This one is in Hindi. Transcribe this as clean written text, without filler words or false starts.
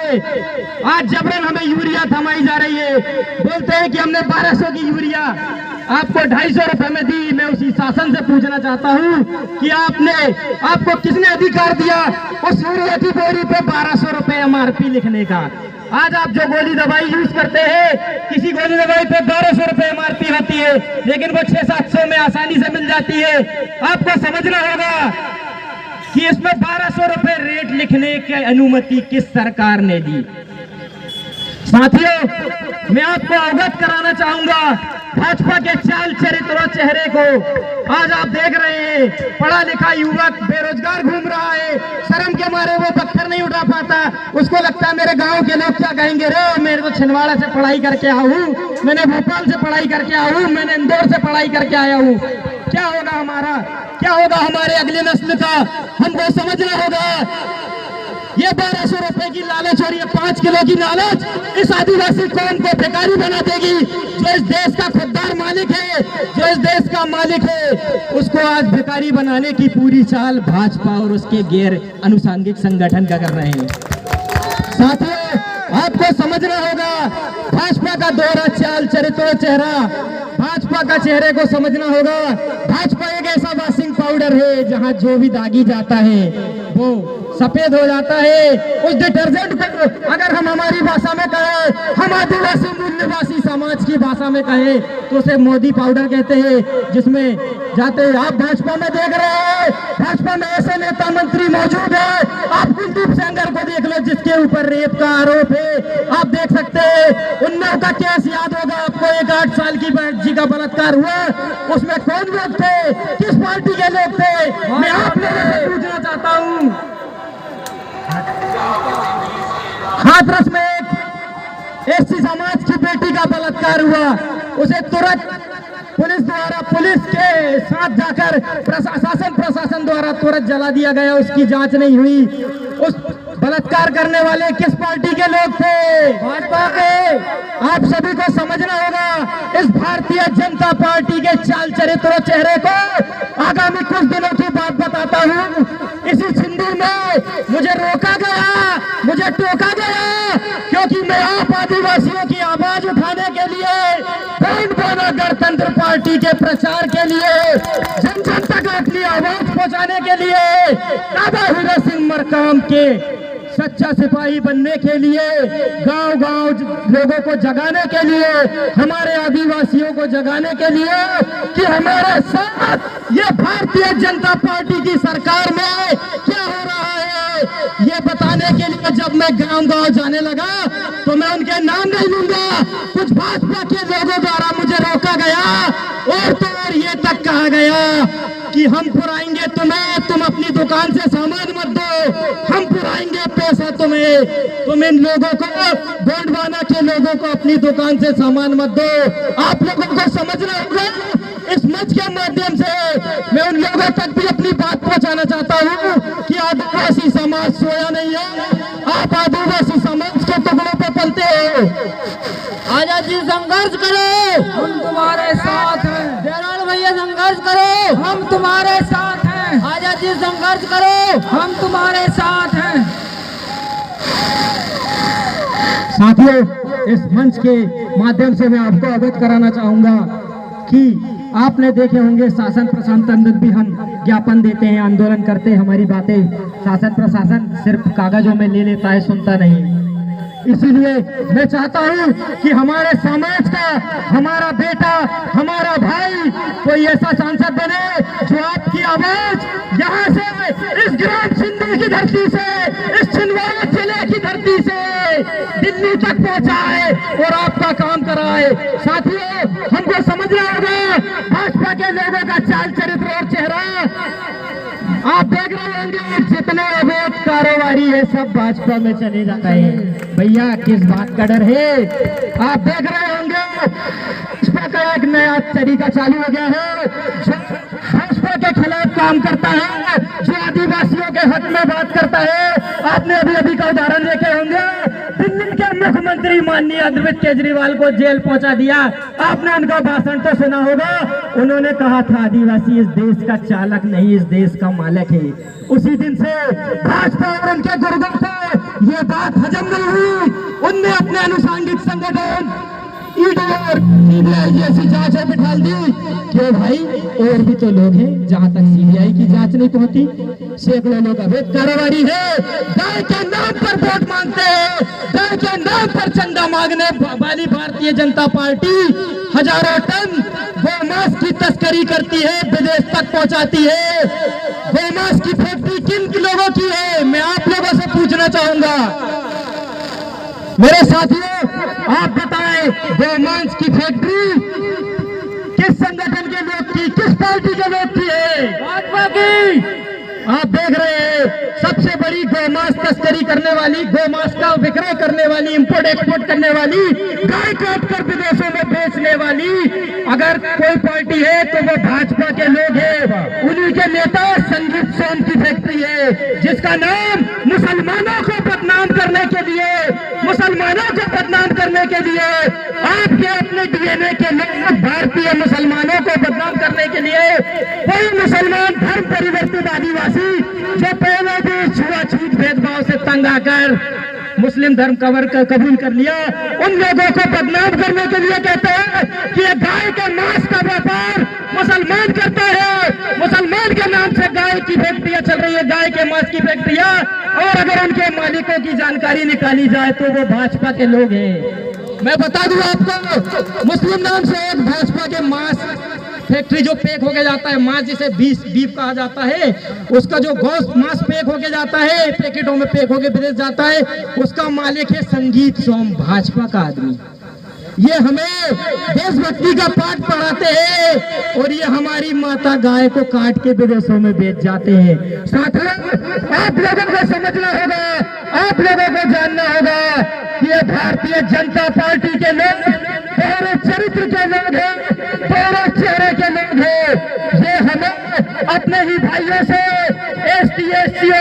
आज जबरन हमें यूरिया थमाई जा रही है। बोलते हैं कि हमने 1200 की यूरिया आपको 250 रुपए में दी। मैं उसी शासन से पूछना चाहता हूं कि आपको किसने अधिकार दिया उस यूरिया की बोरी पे 1200 रुपए MRP लिखने का। आज आप जो गोली दवाई यूज करते हैं, किसी गोली दवाई पे 1200 रुपए MRP होती है, लेकिन वो 600-700 में आसानी से मिल जाती है। आपको समझना होगा कि इसमें 1200 रुपए रेट लिखने की अनुमति किस सरकार ने दी। साथियों, मैं आपको अवगत कराना चाहूंगा भाजपा के चाल चरित्र और चेहरे को। आज आप देख रहे हैं पढ़ा लिखा युवक बेरोजगार घूम रहा है, शर्म के मारे वो पत्थर नहीं उठा पाता। उसको लगता है मेरे गांव के लोग क्या कहेंगे, रे मेरे तो छिंदवाड़ा से पढ़ाई करके आया हूँ, मैंने भोपाल से पढ़ाई करके आया हूँ, मैंने इंदौर से पढ़ाई करके आया हूँ। क्या होगा हमारा, क्या होगा हमारे अगले नस्ल का, हमको समझना होगा। ये 1200 रुपए की लालच और ये 5 किलो की लालच इस आदिवासी कौम को बेकारी बना देगी। जो इस देश का खुददार मालिक है, जो इस देश का मालिक है, उसको आज भिखारी बनाने की पूरी चाल भाजपा और उसके गैर अनुसांगिक संगठन का कर रहे हैं। साथियों, आपको समझना होगा भाजपा का दोहरा चाल चरित्र चेहरा, भाजपा का चेहरे को समझना होगा। भाजपा एक ऐसा वॉशिंग पाउडर है जहां जो भी दागी जाता है वो सफेद हो जाता है। उस डिटर्जेंट को अगर हम हमारी भाषा में कहें, हम आदिवासी मूल्यवासी समाज की भाषा में कहें, तो उसे मोदी पाउडर कहते हैं। जिसमें जाते आप भाजपा में देख रहे हैं, भाजपा में ऐसे नेता मंत्री मौजूद है। आप कुलदीप सेंगर को देख लो जिसके ऊपर रेप का आरोप है। आप देख सकते हैं उन्नाव का केस याद होगा आपको, एक 8 साल की बच्ची का बलात्कार हुआ, उसमें कौन लोग थे, किस पार्टी के लोग थे, मैं आप लोगों से पूछना चाहता हूँ। हाथरस में एक एससी समाज की बेटी का बलात्कार हुआ, उसे तुरंत पुलिस के साथ जाकर प्रशासन द्वारा तुरंत जला दिया गया, उसकी जांच नहीं हुई। उस बलात्कार करने वाले किस पार्टी के लोग थे, भाजपा के। आप सभी को समझना होगा इस भारतीय जनता पार्टी के चाल चरित्र और चेहरे को। आगामी कुछ दिनों की बात बताता हूँ, इसी छिंदू में मुझे रोका गया, मुझे टोका गया, क्योंकि मैं आप आदिवासियों की आवाज उठाने के लिए, गणतंत्र पार्टी के प्रचार के लिए, जन जन तक अपनी आवाज पहुंचाने के लिए, दादा हीरो सिंह मरकाम के सच्चा सिपाही बनने के लिए, गांव-गांव लोगों को जगाने के लिए, हमारे आदिवासियों को जगाने के लिए कि हमारे साथ ये भारतीय जनता पार्टी की सरकार में क्या हो रहा है, ये बताने के लिए जब मैं गांव-गांव जाने लगा तो मैं उनके नाम नहीं लूंगा। कुछ भाजपा के लोगों द्वारा मुझे रोका गया और तो और ये तक कहा गया कि हम पुराएंगे तुम्हें, तुम अपनी दुकान से सामान मत दो, हम पुराएंगे पैसा तुम्हें, तुम इन लोगों को, गोंडवाना के लोगों को अपनी दुकान से सामान मत दो। आप लोगों को समझना होगा, इस मंच के माध्यम से मैं उन लोगों तक भी अपनी बात पहुंचाना चाहता हूं कि आदिवासी समाज सोया नहीं है। आप आदिवासी समाज के टुकड़ों पे पलते हो। आजादी संघर्ष करो, हम तुम्हारे साथ हैं। जयराम भैया संघर्ष करो, हम तुम्हारे साथ हैं। आजादी संघर्ष करो, हम तुम्हारे साथ हैं। साथियों, इस मंच के माध्यम से मैं आपको अवगत कराना चाहूंगा कि आपने देखे होंगे शासन प्रशासन तक भी हम ज्ञापन देते हैं, आंदोलन करते हैं, हमारी बातें शासन प्रशासन सिर्फ कागजों में ले लेता है, सुनता नहीं। इसीलिए मैं चाहता हूं कि हमारे समाज का, हमारा बेटा, हमारा भाई कोई ऐसा सांसद बने जो आपकी आवाज यहाँ से, इस ग्राम छिंदू की धरती से, इस छिंदवाड़ा जिले की धरती से दिल्ली तक पहुंचाए और आपका काम कराए। साथियों, हमको समझना होगा भाजपा के लोगों का चाल चरित्र और चेहरा। आप देख रहे होंगे जितने अवैध कारोबारी है सब भाजपा में चले जाते हैं। भैया किस बात का डर है? आप देख रहे होंगे भाजपा का एक नया तरीका चालू हो गया है, भाजपा के खिलाफ काम करता है, जो आदिवासियों के हक में बात करता है। आपने अभी का उदाहरण देखे होंगे, दिल्ली के मुख्यमंत्री माननीय अरविंद केजरीवाल को जेल पहुंचा दिया। आपने उनका भाषण तो सुना होगा, उन्होंने कहा था आदिवासी इस देश का चालक नहीं, इस देश का मालिक है। उसी दिन से भाजपा और उनके गुर्गों को ये बात हजम नहीं हुई अपने अनुसांगिक संगठन ईडी और सीबीआई जैसी जांचें बिठाल दी। क्यों भाई, और भी तो लोग हैं जहां तक सीबीआई की जांच नहीं पहुंची। सैकड़ों लोग अवैध कारोबारी है, गाय के नाम पर वोट मांगते हैं, गाय के नाम पर चंदा मांगने वाली भारतीय जनता पार्टी हजारों टन गोमांस की तस्करी करती है, विदेश तक पहुंचाती है। गोमांस की फैक्ट्री किन लोगों की है, मैं आप लोगों से पूछना चाहूंगा। मेरे साथियों, आप बताएं, गोमांस की फैक्ट्री किस संगठन के लोग की, किस पार्टी के लोग की है? भाजपा की। आप देख रहे हैं, सबसे बड़ी गोमांस तस्करी करने वाली, गोमांस का विक्रय करने वाली, इंपोर्ट एक्सपोर्ट करने वाली, गाय काट कर विदेशों में बेचने वाली अगर कोई पार्टी है तो वो भाजपा के लोग हैं। उन्हीं के नेता संजीव सोम की फैक्ट्री है, जिसका नाम मुसलमानों को बदनाम करने के लिए, मुसलमानों को बदनाम करने के लिए आपके अपने डीएनए के लोग भारतीय मुसलमानों को बदनाम करने के लिए कोई मुसलमान धर्म परिवर्तित आदिवासी जो पहले भी छुआछूत भेदभाव से तंग आकर मुस्लिम धर्म कबूल कर लिया, उन लोगों को बदनाम करने के लिए कहते हैं कि ये गाय के मांस का व्यापार मुसलमान करता है। मुसलमान के नाम से गाय की फैक्ट्रियां चल रही है, गाय के मांस की फैक्ट्रियां, और अगर उनके मालिकों की जानकारी निकाली जाए तो वो भाजपा के लोग हैं। मैं बता दूं आपको, मुस्लिम नाम से एक भाजपा के मांस फैक्ट्री जो पैक होके जाता है, मांस जिसे बीफ कहा जाता है, उसका जो गोश्त मांस पैक होके जाता है, पैकेटों में पैक होके विदेश जाता है, उसका मालिक है संगीत सोम, भाजपा का आदमी। ये हमें देशभक्ति का पाठ पढ़ाते हैं और ये हमारी माता गाय को काट के विदेशों में बेच जाते हैं। साथियों, आप लोगों को समझना होगा, आप लोगों को जानना होगा कि ये भारतीय जनता पार्टी के लोग दोहरे चरित्र के लोग हैं, दोहरे चेहरे के लोग हैं। ये हमें अपने ही भाइयों से ST SC